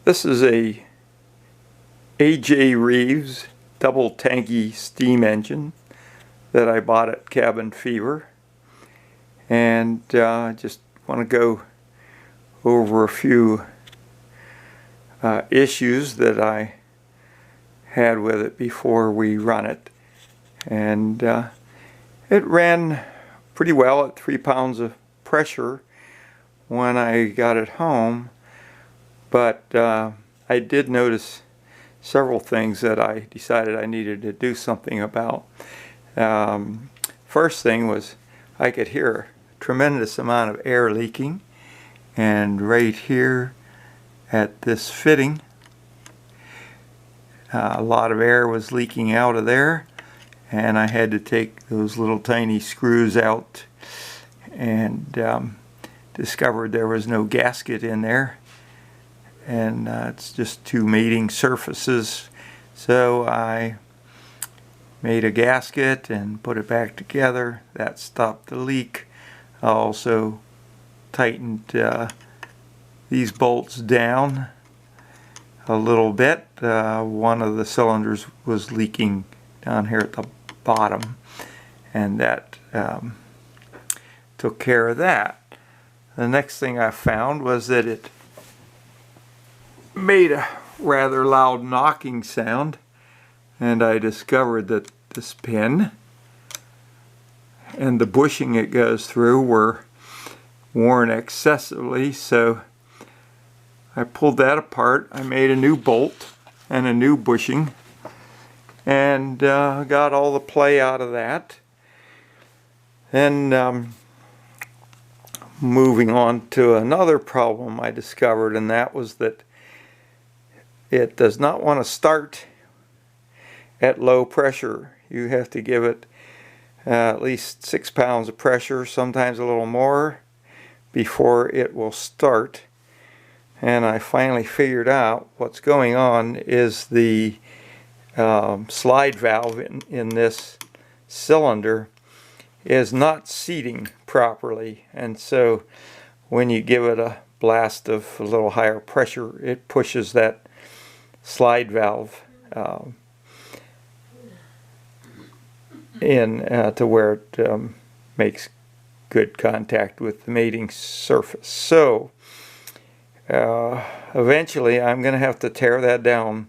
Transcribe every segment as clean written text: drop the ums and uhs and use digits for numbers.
This is a A.J. Reeves double Tangye steam engine that I bought at Cabin Fever, and I just want to go over a few issues that I had with it before we run it. And it ran pretty well at 3 pounds of pressure when I got it home, but I did notice several things that I decided I needed to do something about. First thing was I could hear a tremendous amount of air leaking, and right here at this fitting a lot of air was leaking out of there, and I had to take those little tiny screws out, and discovered there was no gasket in there, and it's just two mating surfaces. So I made a gasket and put it back together. That stopped the leak. I also tightened these bolts down a little bit. One of the cylinders was leaking down here at the bottom, and that took care of that. The next thing I found was that it made a rather loud knocking sound, and I discovered that this pin and the bushing it goes through were worn excessively, so I pulled that apart. I made a new bolt and a new bushing, and got all the play out of that. Then moving on to another problem I discovered, and that was that it does not want to start at low pressure. You have to give it at least 6 pounds of pressure, sometimes a little more, before it will start. And I finally figured out what's going on is the slide valve in this cylinder is not seating properly, and so when you give it a blast of a little higher pressure, it pushes that slide valve in to where it makes good contact with the mating surface. So eventually I'm going to have to tear that down,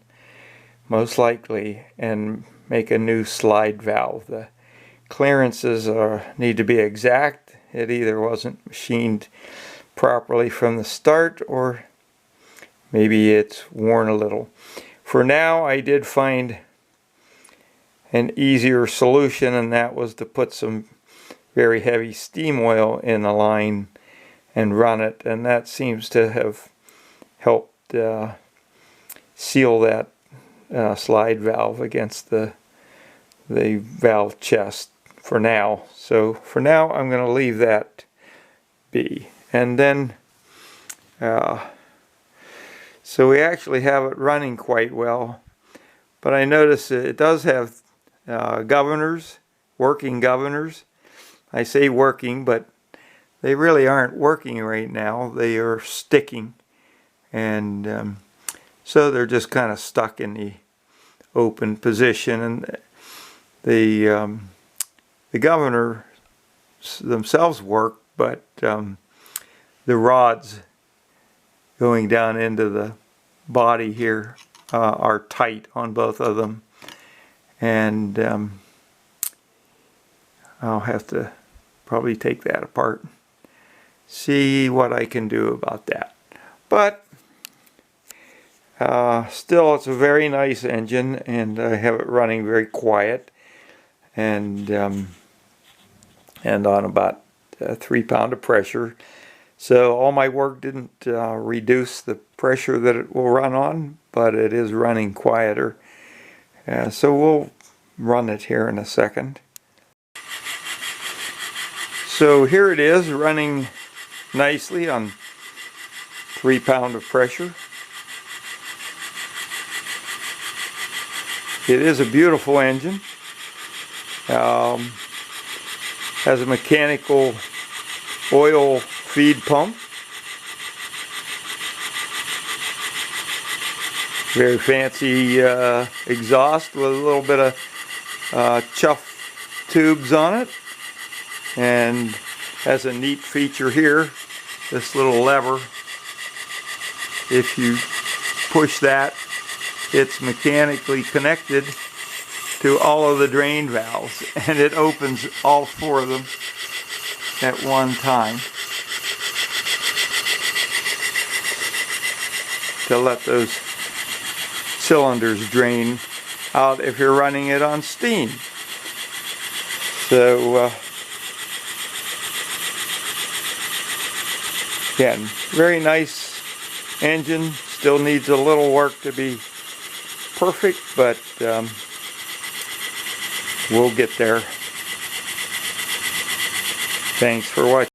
most likely, and make a new slide valve. The clearances need to be exact. It either wasn't machined properly from the start, or maybe it's worn a little. For now, I did find an easier solution, and that was to put some very heavy steam oil in the line and run it, and that seems to have helped seal that slide valve against the valve chest for now. So for now I'm going to leave that be. And then so we actually have it running quite well, but I notice it does have governors, working governors. I say working, but they really aren't working right now. They are sticking, and so they're just kind of stuck in the open position, and the governors themselves work, but the rods going down into the body here are tight on both of them, and I'll have to probably take that apart, see what I can do about that. But still, it's a very nice engine, and I have it running very quiet, and on about 3 pounds of pressure. So all my work didn't reduce the pressure that it will run on, but it is running quieter. So we'll run it here in a second. So here it is, running nicely on 3 pounds of pressure. It is a beautiful engine. Has a mechanical oil feed pump. Very fancy exhaust with a little bit of chuff tubes on it, and has a neat feature here, this little lever. If you push that, it's mechanically connected to all of the drain valves, and it opens all 4 of them at one time to let those cylinders drain out if you're running it on steam. So again, very nice engine. Still needs a little work to be perfect, but we'll get there. Thanks for watching.